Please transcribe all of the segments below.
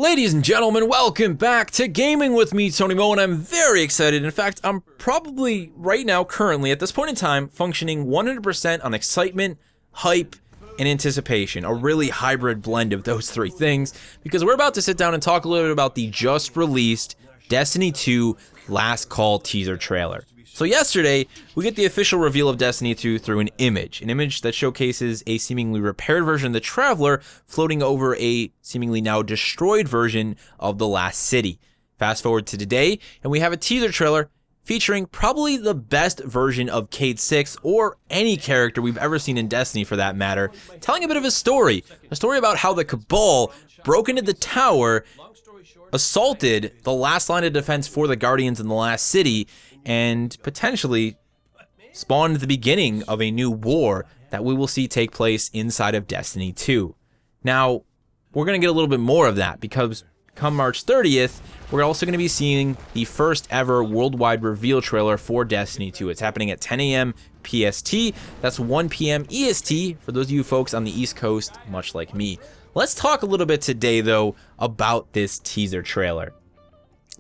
Ladies and gentlemen, welcome back to Gaming with me, Tony Mo, and I'm very excited. In fact, I'm probably right now, currently, at this point in time, functioning 100% on excitement, hype, and anticipation. A really hybrid blend of those three things, because we're about to sit down and talk a little bit about the just released Destiny 2 Last Call teaser trailer. So yesterday, we get the official reveal of Destiny 2 through an image that showcases a seemingly repaired version of the Traveler floating over a seemingly now destroyed version of the last city. Fast forward to today, and we have a teaser trailer featuring probably the best version of Cayde 6, or any character we've ever seen in Destiny for that matter, telling a bit of a story about how the Cabal broke into the tower, assaulted the last line of defense for the Guardians in the last city, and potentially spawned the beginning of a new war that we will see take place inside of Destiny 2. Now, we're going to get a little bit more of that, because come March 30th, we're also going to be seeing the first ever worldwide reveal trailer for Destiny 2. It's happening at 10 a.m. PST. That's 1 p.m. EST for those of you folks on the East Coast, much like me. Let's talk a little bit today, though, about this teaser trailer.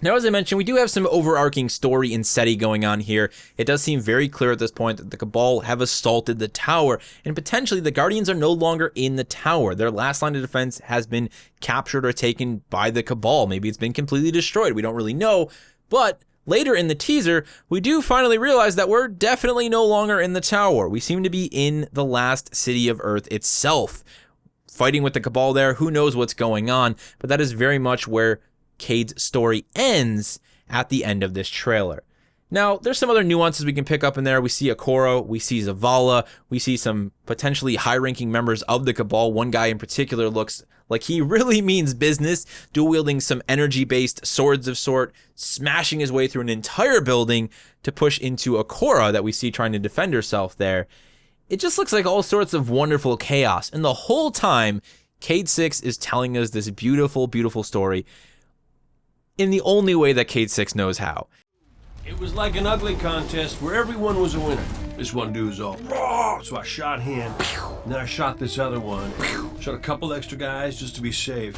Now, as I mentioned, we do have some overarching story and setting going on here. It does seem very clear at this point that the Cabal have assaulted the tower, and potentially the Guardians are no longer in the tower. Their last line of defense has been captured or taken by the Cabal. Maybe it's been completely destroyed. We don't really know, but later in the teaser, we do finally realize that we're definitely no longer in the tower. We seem to be in the last city of Earth itself, fighting with the Cabal there. Who knows what's going on, but that is very much where Cayde's story ends at the end of this trailer. Now, there's some other nuances we can pick up in there. We see Ikora, we see Zavala, we see some potentially high-ranking members of the Cabal. One guy in particular looks like he really means business, dual-wielding some energy-based swords of sort, smashing his way through an entire building to push into Ikora that we see trying to defend herself there. It just looks like all sorts of wonderful chaos, and the whole time, Cayde 6 is telling us this beautiful, beautiful story in the only way that Cayde 6 knows how. It was like an ugly contest where everyone was a winner. This one dude was all, raw, so I shot him, and then I shot this other one, shot a couple extra guys just to be safe.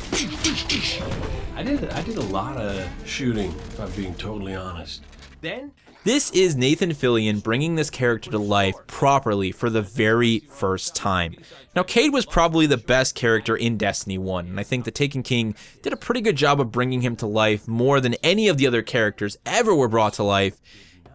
I did a lot of shooting, if I'm being totally honest. Then this is Nathan Fillion bringing this character to life properly for the very first time. Now, Cayde was probably the best character in Destiny 1, and I think the Taken King did a pretty good job of bringing him to life more than any of the other characters ever were brought to life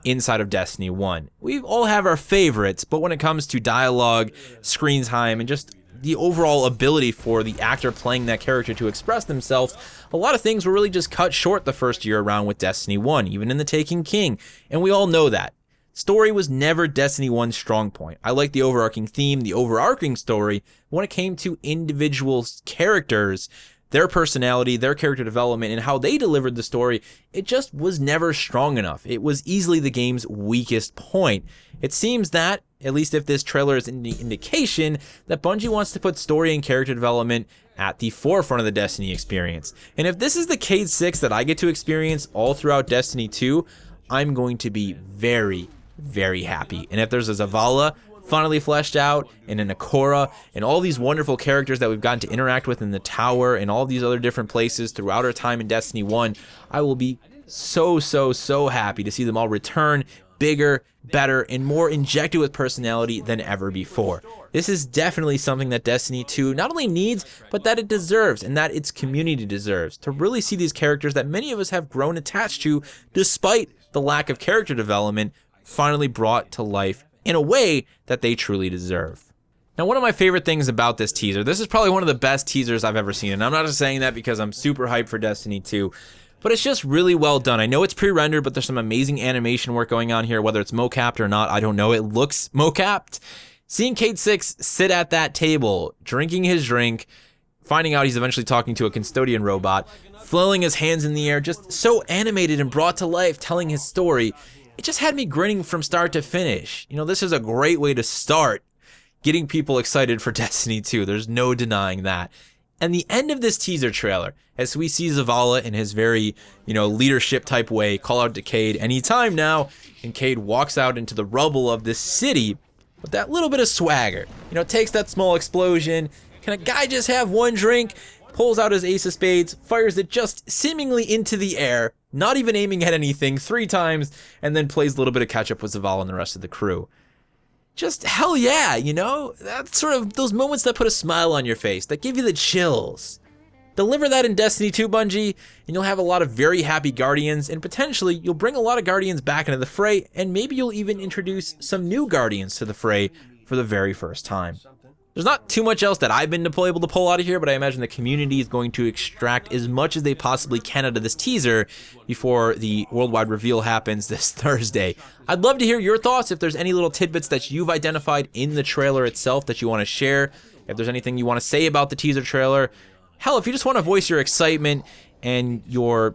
inside of Destiny 1. We all have our favorites, but when it comes to dialogue, screen time, and just the overall ability for the actor playing that character to express themselves, a lot of things were really just cut short the first year around with Destiny 1, even in the Taken King, and we all know that. Story was never Destiny 1's strong point. I like the overarching theme, the overarching story. When it came to individual characters, their personality, their character development, and how they delivered the story, it just was never strong enough. It was easily the game's weakest point. It seems that, at least if this trailer is an indication, that Bungie wants to put story and character development at the forefront of the Destiny experience. And if this is the Cayde 6 that I get to experience all throughout Destiny 2, I'm going to be very, very happy. And if there's a Zavala finally fleshed out, and an Ikora, and all these wonderful characters that we've gotten to interact with in the tower, and all these other different places throughout our time in Destiny 1, I will be so happy to see them all return, bigger, better, and more injected with personality than ever before. This is definitely something that Destiny 2 not only needs, but that it deserves, and that its community deserves, to really see these characters that many of us have grown attached to, despite the lack of character development, finally brought to life in a way that they truly deserve. Now, one of my favorite things about this teaser, this is probably one of the best teasers I've ever seen, and I'm not just saying that because I'm super hyped for Destiny 2, but it's just really well done. I know it's pre-rendered, but there's some amazing animation work going on here, whether it's mocapped or not, I don't know, it looks mocapped. Seeing Cayde 6 sit at that table, drinking his drink, finding out he's eventually talking to a custodian robot, flailing his hands in the air, just so animated and brought to life, telling his story, it just had me grinning from start to finish. You know, this is a great way to start getting people excited for Destiny 2. There's no denying that. And the end of this teaser trailer, as we see Zavala in his very, leadership type way, call out to Cayde anytime now, and Cayde walks out into the rubble of this city with that little bit of swagger. Takes that small explosion. Can a guy just have one drink? pulls out his ace of spades, fires it just seemingly into the air, not even aiming at anything 3 times, and then plays a little bit of catch up with Zavala and the rest of the crew. Just hell yeah, you know? That's sort of those moments that put a smile on your face, that give you the chills. Deliver that in Destiny 2, Bungie, and you'll have a lot of very happy Guardians, and potentially you'll bring a lot of Guardians back into the fray, and maybe you'll even introduce some new Guardians to the fray for the very first time. There's not too much else that I've been able to pull out of here, but I imagine the community is going to extract as much as they possibly can out of this teaser before the worldwide reveal happens this Thursday. I'd love to hear your thoughts, if there's any little tidbits that you've identified in the trailer itself that you want to share, if there's anything you want to say about the teaser trailer. Hell, if you just want to voice your excitement and your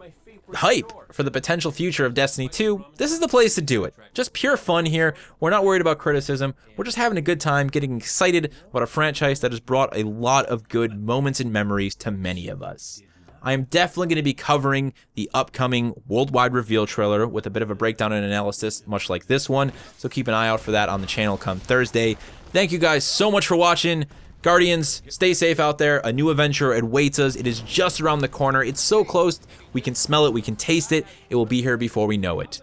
hype for the potential future of Destiny 2, this is the place to do it. Just pure fun here. We're not worried about criticism. We're just having a good time, getting excited about a franchise that has brought a lot of good moments and memories to many of us. I am definitely going to be covering the upcoming worldwide reveal trailer with a bit of a breakdown and analysis, much like this one, so keep an eye out for that on the channel come Thursday. Thank you guys so much for watching. Guardians, stay safe out there. A new adventure awaits us. It is just around the corner. It's so close. We can smell it. We can taste it. It will be here before we know it.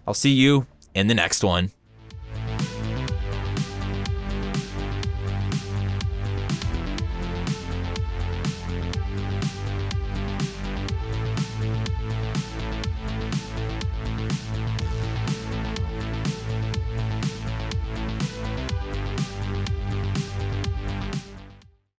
I'll see you in the next one.